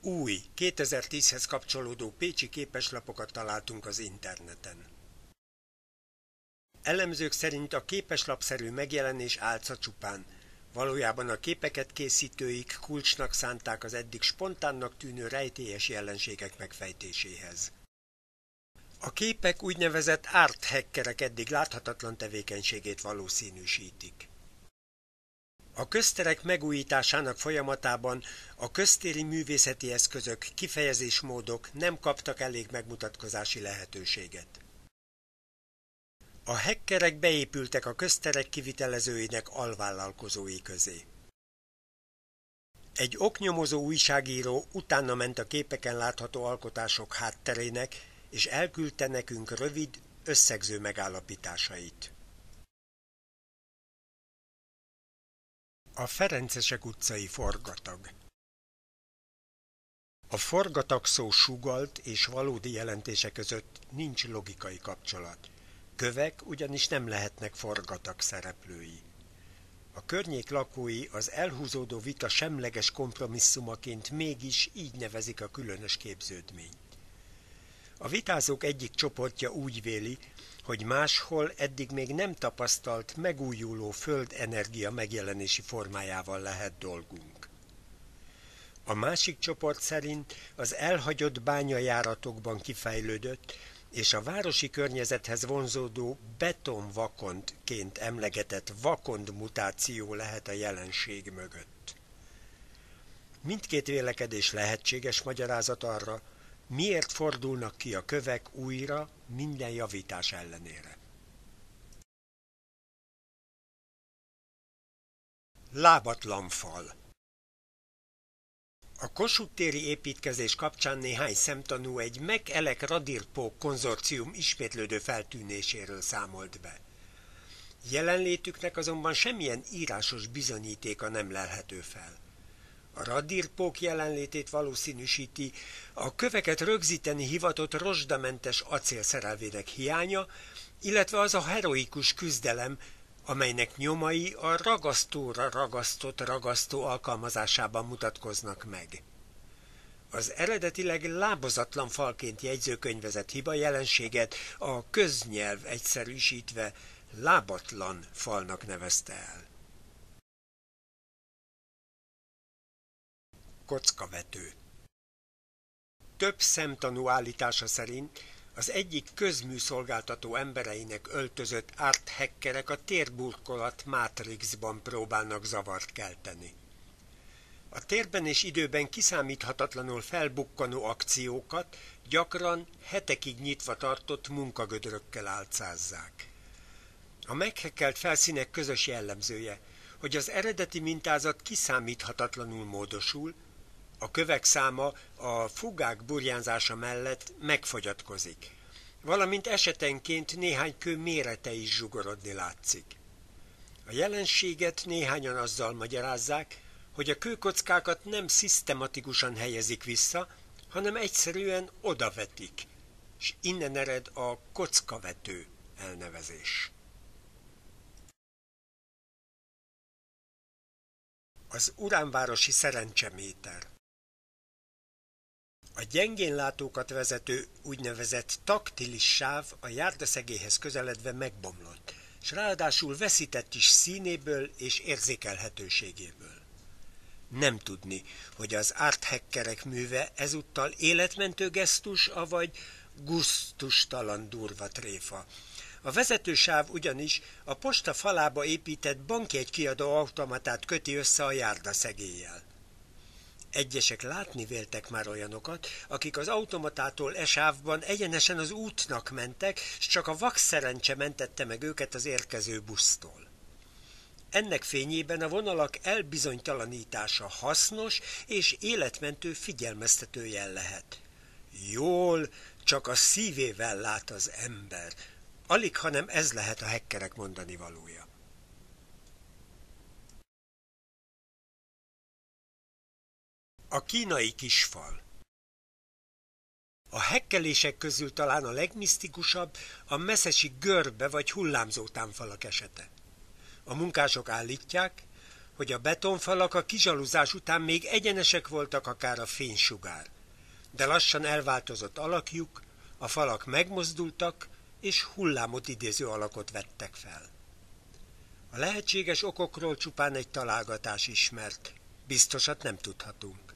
Új, 2010-hez kapcsolódó pécsi képeslapokat találtunk az interneten. Elemzők szerint a képeslapszerű megjelenés álca csupán. Valójában a képeket készítőik kulcsnak szánták az eddig spontánnak tűnő rejtélyes jelenségek megfejtéséhez. A képek úgynevezett art hackerek eddig láthatatlan tevékenységét valószínűsítik. A közterek megújításának folyamatában a köztéri művészeti eszközök, kifejezésmódok nem kaptak elég megmutatkozási lehetőséget. A hackerek beépültek a közterek kivitelezőinek alvállalkozói közé. Egy oknyomozó újságíró utána ment a képeken látható alkotások hátterének, és elküldte nekünk rövid, összegző megállapításait. A Ferencesek utcai forgatag. A forgatag szó sugalt és valódi jelentése között nincs logikai kapcsolat. Kövek ugyanis nem lehetnek forgatag szereplői. A környék lakói az elhúzódó vita semleges kompromisszumaként mégis így nevezik a különös képződményt. A vitázók egyik csoportja úgy véli, hogy máshol eddig még nem tapasztalt megújuló földenergia megjelenési formájával lehet dolgunk. A másik csoport szerint az elhagyott bányajáratokban kifejlődött és a városi környezethez vonzódó betonvakondként emlegetett vakond mutáció lehet a jelenség mögött. Mindkét vélekedés lehetséges magyarázat arra, miért fordulnak ki a kövek újra minden javítás ellenére. Lábatlan fal. A Kossuth téri építkezés kapcsán néhány szemtanú egy Mechelek-Radirpók konzorcium ismétlődő feltűnéséről számolt be. Jelenlétüknek azonban semmilyen írásos bizonyítéka nem lelhető fel. A Radirpók jelenlétét valószínűsíti a köveket rögzíteni hivatott rozsdamentes acélszerelvének hiánya, illetve az a heroikus küzdelem, amelynek nyomai a ragasztóra ragasztott ragasztó alkalmazásában mutatkoznak meg. Az eredetileg lábazatlan falként jegyzőkönyvezett hiba jelenséget a köznyelv egyszerűsítve lábatlan falnak nevezte el. Kockavető. Több szemtanú állítása szerint az egyik közműszolgáltató embereinek öltözött art hackerek a térburkolat mátrixban próbálnak zavart kelteni. A térben és időben kiszámíthatatlanul felbukkanó akciókat gyakran hetekig nyitva tartott munkagödrökkel álcázzák. A meghackelt felszínek közös jellemzője, hogy az eredeti mintázat kiszámíthatatlanul módosul, a kövek száma a fugák burjánzása mellett megfogyatkozik, valamint esetenként néhány kő mérete is zsugorodni látszik. A jelenséget néhányan azzal magyarázzák, hogy a kőkockákat nem szisztematikusan helyezik vissza, hanem egyszerűen odavetik, és innen ered a kockavető elnevezés. Az uránvárosi szerencseméter. A gyengénlátókat vezető úgynevezett taktilis sáv a járdaszegélyhez közeledve megbomlott, és ráadásul veszített is színéből és érzékelhetőségéből. Nem tudni, hogy az art hackerek műve ezúttal életmentő gesztus, avagy gusztustalan durva tréfa. A vezetősáv ugyanis a posta falába épített bankjegykiadó automatát köti össze a járdaszegéllyel. Egyesek látni véltek már olyanokat, akik az automatától sávban egyenesen az útnak mentek, s csak a vakszerencse mentette meg őket az érkező busztól. Ennek fényében a vonalak elbizonytalanítása hasznos és életmentő figyelmeztető jel lehet. Jól, csak a szívével lát az ember. Alig, hanem ez lehet a hackerek mondani valója. A kínai kisfal. A hekkelések közül talán a legmisztikusabb a messzesi görbe vagy hullámzó támfalak esete. A munkások állítják, hogy a betonfalak a kizsaluzás után még egyenesek voltak akár a fénysugár. De lassan elváltozott alakjuk, a falak megmozdultak, és hullámot idéző alakot vettek fel. A lehetséges okokról csupán egy találgatás ismert, biztosat nem tudhatunk.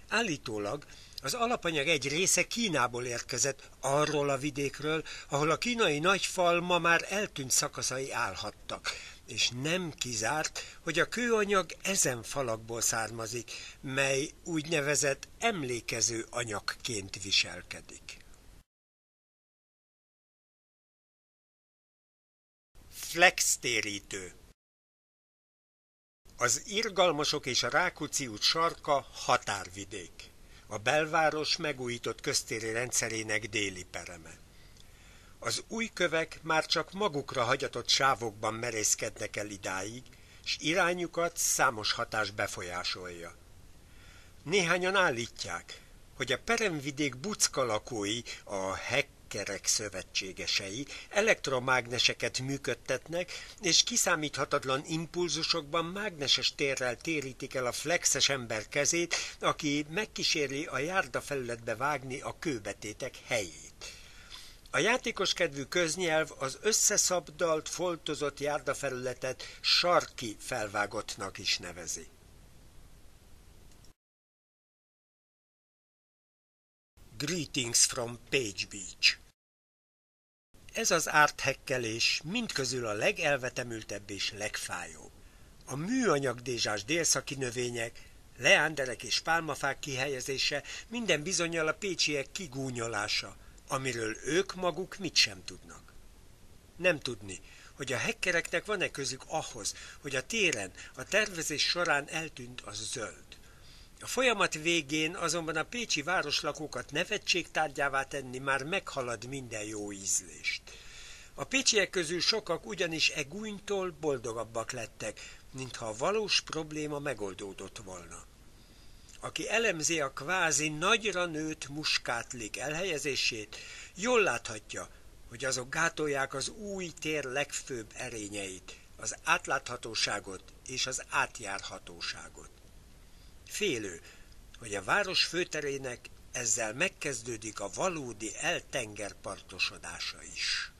Állítólag az alapanyag egy része Kínából érkezett, arról a vidékről, ahol a kínai nagyfal ma már eltűnt szakaszai állhattak, és nem kizárt, hogy a kőanyag ezen falakból származik, mely úgynevezett emlékező anyagként viselkedik. Flextérítő. Az Irgalmasok és a Rákóczi út sarka határvidék. A belváros megújított köztéri rendszerének déli pereme. Az új kövek már csak magukra hagyatott sávokban merészkednek el idáig, s irányukat számos hatás befolyásolja. Néhányan állítják, hogy a peremvidék bucka lakói, a hackerek szövetségesei elektromágneseket működtetnek, és kiszámíthatatlan impulzusokban mágneses térrel térítik el a flexes ember kezét, aki megkísérli a járdafelületbe vágni a kőbetétek helyét. A játékoskedvű köznyelv az összeszabdalt, foltozott járdafelületet sarki felvágottnak is nevezi. Greetings from Page Beach. Ez az árthekkelés mindközül a legelvetemültebb és legfájóbb. A műanyagdézsás délszaki növények, leánderek és pálmafák kihelyezése minden bizonnyal a pécsiek kigúnyolása, amiről ők maguk mit sem tudnak. Nem tudni, hogy a hackereknek van-e közük ahhoz, hogy a téren, a tervezés során eltűnt a zöld. A folyamat végén azonban a pécsi városlakókat nevetségtárgyává tenni már meghalad minden jó ízlést. A pécsiek közül sokak ugyanis e gúnytól boldogabbak lettek, mintha a valós probléma megoldódott volna. Aki elemzi a kvázi nagyra nőtt muskátlik elhelyezését, jól láthatja, hogy azok gátolják az új tér legfőbb erényeit, az átláthatóságot és az átjárhatóságot. Félő, hogy a város főterének ezzel megkezdődik a valódi eltengerpartosodása is.